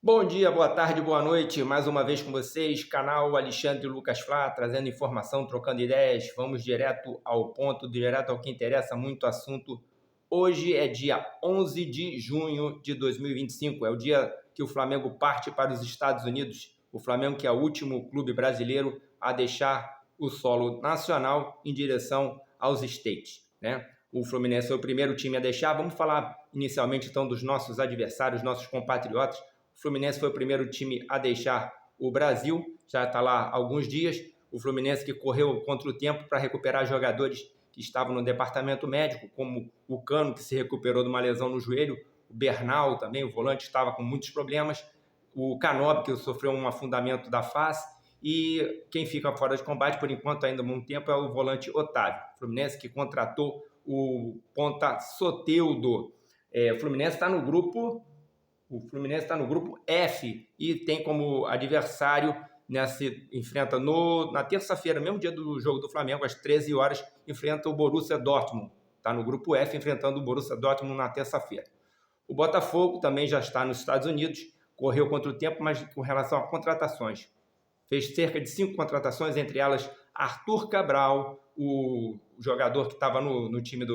Bom dia, boa tarde, boa noite, mais uma vez com vocês, canal Alexandre Lucas Flá, trazendo informação, trocando ideias, vamos direto ao ponto, direto ao que interessa, muito assunto. Hoje é dia 11 de junho de 2025, é o dia que o Flamengo parte para os Estados Unidos, o Flamengo que é o último clube brasileiro a deixar o solo nacional em direção aos States, né? O Fluminense foi o primeiro time a deixar. Vamos falar inicialmente então dos nossos adversários, nossos compatriotas. O Fluminense foi o primeiro time a deixar o Brasil, já está lá há alguns dias. O Fluminense que correu contra o tempo para recuperar jogadores que estavam no departamento médico, como o Cano, que se recuperou de uma lesão no joelho, o Bernal também, o volante, estava com muitos problemas, o Canobi, que sofreu um afundamento da face, e quem fica fora de combate, por enquanto, ainda há muito tempo, é o volante Otávio. O Fluminense que contratou o ponta Soteldo. O Fluminense está no grupo... O Fluminense está no grupo F e tem como adversário, enfrenta na terça-feira, mesmo dia do jogo do Flamengo, às 13 horas, enfrenta o Borussia Dortmund. Está no grupo F, enfrentando o Borussia Dortmund na terça-feira. O Botafogo também já está nos Estados Unidos, correu contra o tempo, mas com relação a contratações. Fez cerca de 5 contratações, entre elas Arthur Cabral, o jogador que estava no time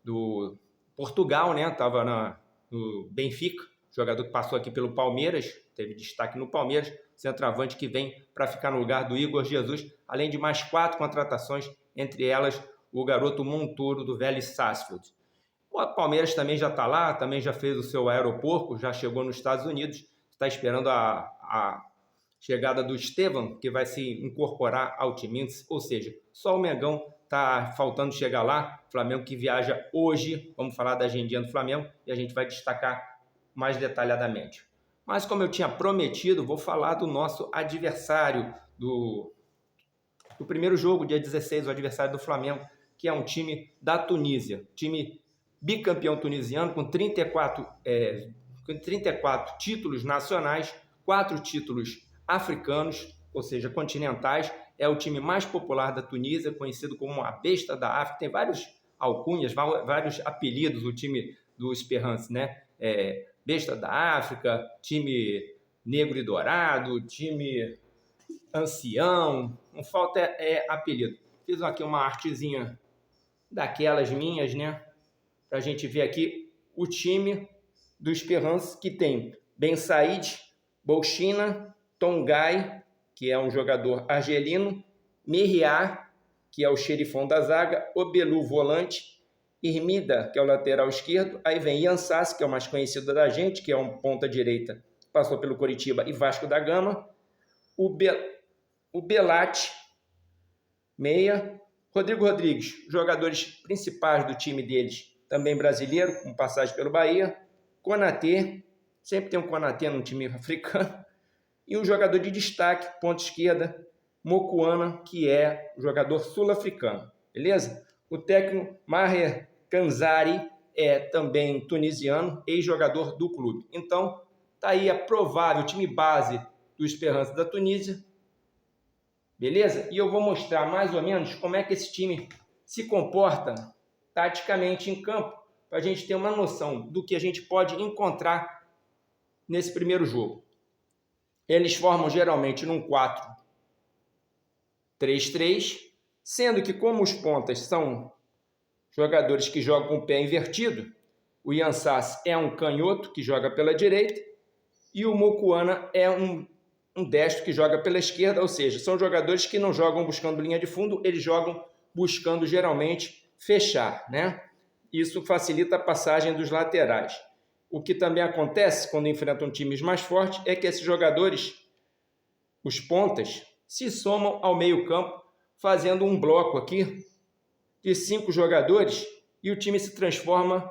do Portugal, né? Estava no Benfica. Jogador que passou aqui pelo Palmeiras, teve destaque no Palmeiras, centroavante que vem para ficar no lugar do Igor Jesus, além de mais 4 contratações, entre elas o garoto Montoro do Vélez Sarsfield. O Palmeiras também já está lá, também já fez o seu aeroporto, já chegou nos Estados Unidos, está esperando a chegada do Estevam, que vai se incorporar ao time, ou seja, só o Mengão está faltando chegar lá. Flamengo que viaja hoje, vamos falar da agendinha do Flamengo e a gente vai destacar mais detalhadamente. Mas como eu tinha prometido, vou falar do nosso adversário do primeiro jogo, dia 16, o adversário do Flamengo, que é um time da Tunísia, time bicampeão tunisiano com 34 títulos nacionais, 4 títulos africanos, ou seja, continentais. É o time mais popular da Tunísia, conhecido como a besta da África. Tem vários alcunhas, vários apelidos, o time do Esperance, né? Besta da África, time negro e dourado, time ancião, não falta apelido. Fiz aqui uma artezinha daquelas minhas, né? Pra gente ver aqui o time do Esperance, que tem Ben Said, Bolchina, Tongai, que é um jogador argelino, Merriá, que é o xerifão da zaga, Obelu, volante, Irmida, que é o lateral esquerdo, aí vem Ian Sassi, que é o mais conhecido da gente, que é um ponta direita, passou pelo Coritiba e Vasco da Gama, o Belatti, meia, Rodrigo Rodrigues, jogadores principais do time deles, também brasileiro, com passagem pelo Bahia, Konaté, sempre tem um Konaté no time africano, e um jogador de destaque, ponta esquerda, Mokuana, que é jogador sul-africano, beleza? O técnico Maher Kanzari é também tunisiano, ex-jogador do clube. Então, tá aí a provável time base do Esperance da Tunísia, beleza? E eu vou mostrar mais ou menos como é que esse time se comporta taticamente em campo, para a gente ter uma noção do que a gente pode encontrar nesse primeiro jogo. Eles formam geralmente num 4-3-3, sendo que como os pontas são jogadores que jogam com o pé invertido, o Ian Sassi é um canhoto que joga pela direita e o Mokuana é um destro que joga pela esquerda, ou seja, são jogadores que não jogam buscando linha de fundo, eles jogam buscando geralmente fechar, né? Isso facilita a passagem dos laterais. O que também acontece quando enfrentam times mais fortes é que esses jogadores, os pontas, se somam ao meio-campo, fazendo um bloco aqui de 5 jogadores e o time se transforma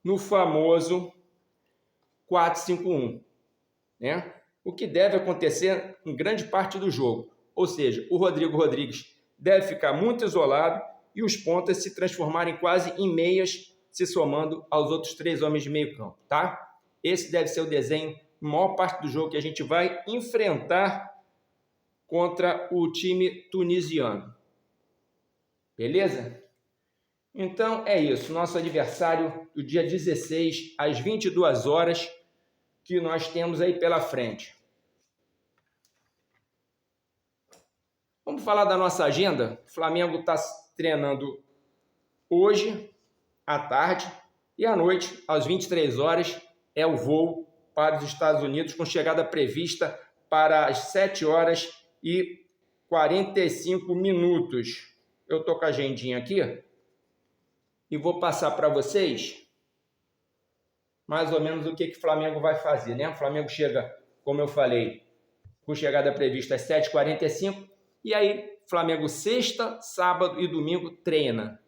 no famoso 4-5-1, né? O que deve acontecer em grande parte do jogo. Ou seja, o Rodrigo Rodrigues deve ficar muito isolado e os pontas se transformarem quase em meias, se somando aos outros 3 homens de meio campo, tá? Esse deve ser o desenho, a maior parte do jogo que a gente vai enfrentar contra o time tunisiano. Beleza? Então é isso, nosso adversário do dia 16 às 22 horas, que nós temos aí pela frente. Vamos falar da nossa agenda. O Flamengo está treinando hoje, à tarde, e à noite, às 23 horas, é o voo para os Estados Unidos, com chegada prevista para as 7 horas e 45 minutos. Eu estou com a agendinha aqui e vou passar para vocês mais ou menos o que o Flamengo vai fazer, né? O Flamengo chega, como eu falei, com chegada prevista às 7h45, e aí Flamengo sexta, sábado e domingo treina.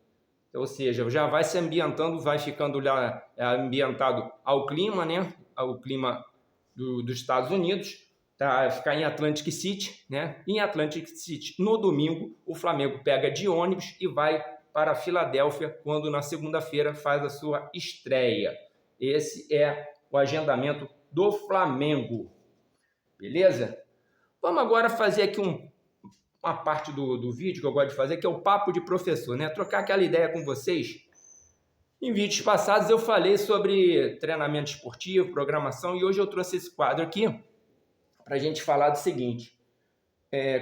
Ou seja, já vai se ambientando, vai ficando já ambientado ao clima, né? Ao clima dos Estados Unidos, tá? Ficar em Atlantic City, né? Em Atlantic City, no domingo, o Flamengo pega de ônibus e vai para Filadélfia, quando na segunda-feira faz a sua estreia. Esse é o agendamento do Flamengo. Beleza? Vamos agora fazer aqui uma parte do vídeo que eu gosto de fazer, que é o papo de professor, né? Trocar aquela ideia com vocês. Em vídeos passados eu falei sobre treinamento esportivo, programação, e hoje eu trouxe esse quadro aqui para a gente falar do seguinte: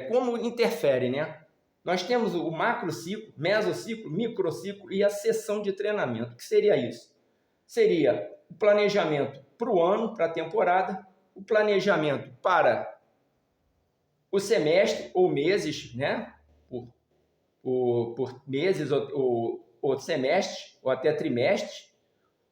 como interfere, né? Nós temos o macrociclo, mesociclo, microciclo e a sessão de treinamento. O que seria isso? Seria o planejamento para o ano, para a temporada, o planejamento para o semestre ou meses, né? Por meses ou semestres, ou até trimestres.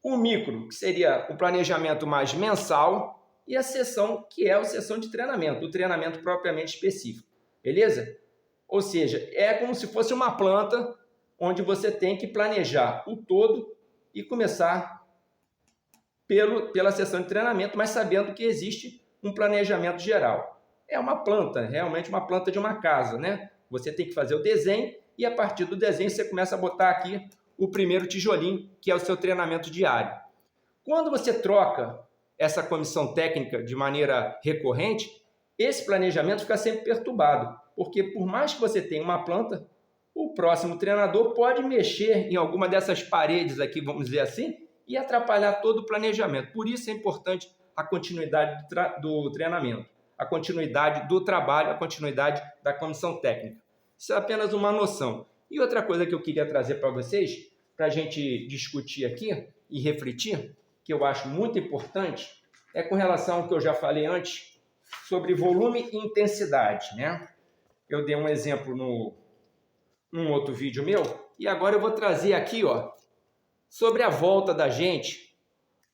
O micro, que seria o planejamento mais mensal, e a sessão, que é a sessão de treinamento, o treinamento propriamente específico. Beleza? Ou seja, é como se fosse uma planta onde você tem que planejar o todo e começar pela sessão de treinamento, mas sabendo que existe um planejamento geral. É uma planta, realmente uma planta de uma casa, né? Você tem que fazer o desenho e a partir do desenho você começa a botar aqui o primeiro tijolinho, que é o seu treinamento diário. Quando você troca essa comissão técnica de maneira recorrente, esse planejamento fica sempre perturbado, porque por mais que você tenha uma planta, o próximo treinador pode mexer em alguma dessas paredes aqui, vamos dizer assim, e atrapalhar todo o planejamento. Por isso é importante a continuidade do treinamento, a continuidade do trabalho, a continuidade da comissão técnica. Isso é apenas uma noção. E outra coisa que eu queria trazer para vocês, para a gente discutir aqui e refletir, que eu acho muito importante, é com relação ao que eu já falei antes, sobre volume e intensidade, né? Eu dei um exemplo num outro vídeo meu, e agora eu vou trazer aqui, ó, sobre a volta da gente,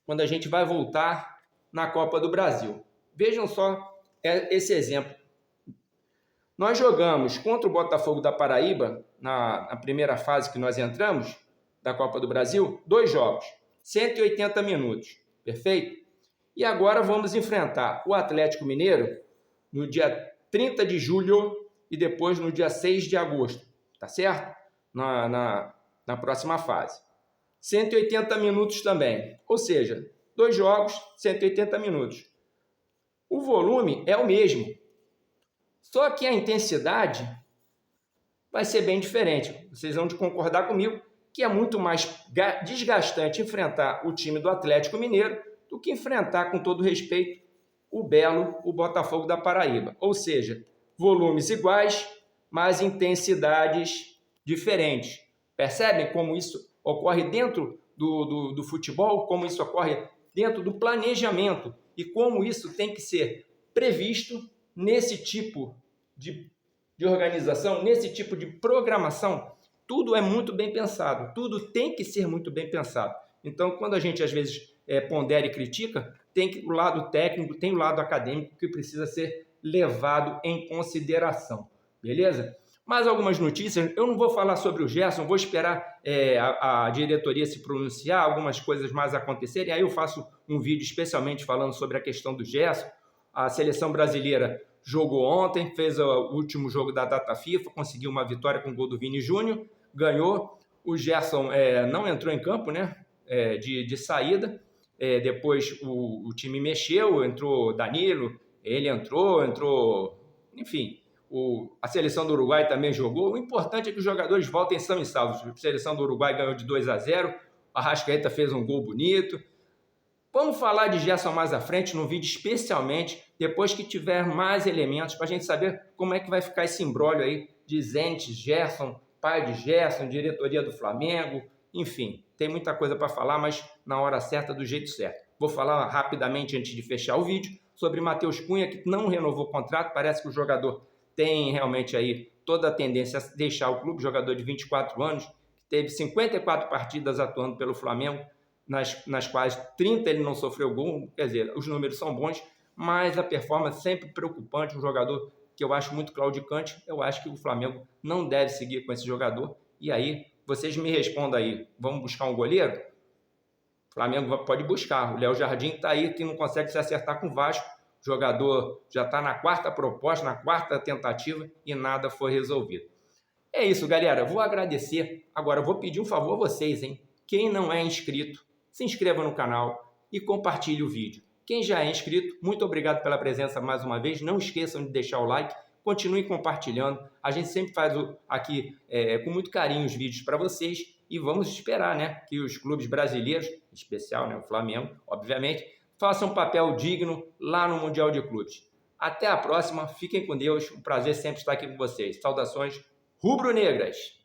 quando a gente vai voltar na Copa do Brasil. Vejam só esse exemplo. Nós jogamos contra o Botafogo da Paraíba, na primeira fase que nós entramos, da Copa do Brasil, 2 jogos, 180 minutos, perfeito? E agora vamos enfrentar o Atlético Mineiro no dia 30 de julho e depois no dia 6 de agosto, tá certo? Na próxima fase. 180 minutos também, ou seja, 2 jogos, 180 minutos. O volume é o mesmo, só que a intensidade vai ser bem diferente. Vocês vão concordar comigo que é muito mais desgastante enfrentar o time do Atlético Mineiro do que enfrentar, com todo respeito, o Botafogo da Paraíba. Ou seja, volumes iguais, mas intensidades diferentes. Percebem como isso ocorre dentro do futebol, como isso ocorre dentro do planejamento e como isso tem que ser previsto nesse tipo de organização, nesse tipo de programação. Tudo é muito bem pensado, tudo tem que ser muito bem pensado. Então, quando a gente às vezes pondera e critica, tem o lado técnico, tem o lado acadêmico que precisa ser levado em consideração, beleza? Mais algumas notícias, eu não vou falar sobre o Gerson, vou esperar a diretoria se pronunciar, algumas coisas mais acontecerem, aí eu faço um vídeo especialmente falando sobre a questão do Gerson. A seleção brasileira jogou ontem, fez o último jogo da data FIFA, conseguiu uma vitória com o gol do Vini Júnior, ganhou. O Gerson não entrou em campo, né? De saída, depois o time mexeu, entrou Danilo, ele entrou, enfim, a seleção do Uruguai também jogou. O importante é que os jogadores voltem são e salvos. A seleção do Uruguai ganhou de 2-0, a Arrascaeta fez um gol bonito. Vamos falar de Gerson mais à frente, num vídeo especialmente, depois que tiver mais elementos, para a gente saber como é que vai ficar esse imbróglio aí de Zentes, Gerson, pai de Gerson, diretoria do Flamengo, enfim, tem muita coisa para falar, mas na hora certa, do jeito certo. Vou falar rapidamente, antes de fechar o vídeo, sobre Matheus Cunha, que não renovou o contrato, parece que o jogador tem realmente aí toda a tendência a deixar o clube, jogador de 24 anos, que teve 54 partidas atuando pelo Flamengo, nas quais 30 ele não sofreu gol, quer dizer, os números são bons, mas a performance sempre preocupante, um jogador que eu acho muito claudicante. Eu acho que o Flamengo não deve seguir com esse jogador. E aí, vocês me respondam aí, vamos buscar um goleiro? O Flamengo pode buscar, o Léo Jardim está aí, que não consegue se acertar com o Vasco, o jogador já está na quarta proposta, na quarta tentativa e nada foi resolvido. É isso, galera, vou agradecer. Agora, vou pedir um favor a vocês, hein? Quem não é inscrito, se inscreva no canal e compartilhe o vídeo. Quem já é inscrito, muito obrigado pela presença mais uma vez. Não esqueçam de deixar o like, continue compartilhando. A gente sempre faz aqui com muito carinho os vídeos para vocês e vamos esperar, né, que os clubes brasileiros, em especial, né, o Flamengo, obviamente, façam um papel digno lá no Mundial de Clubes. Até a próxima, fiquem com Deus, um prazer sempre estar aqui com vocês. Saudações rubro-negras!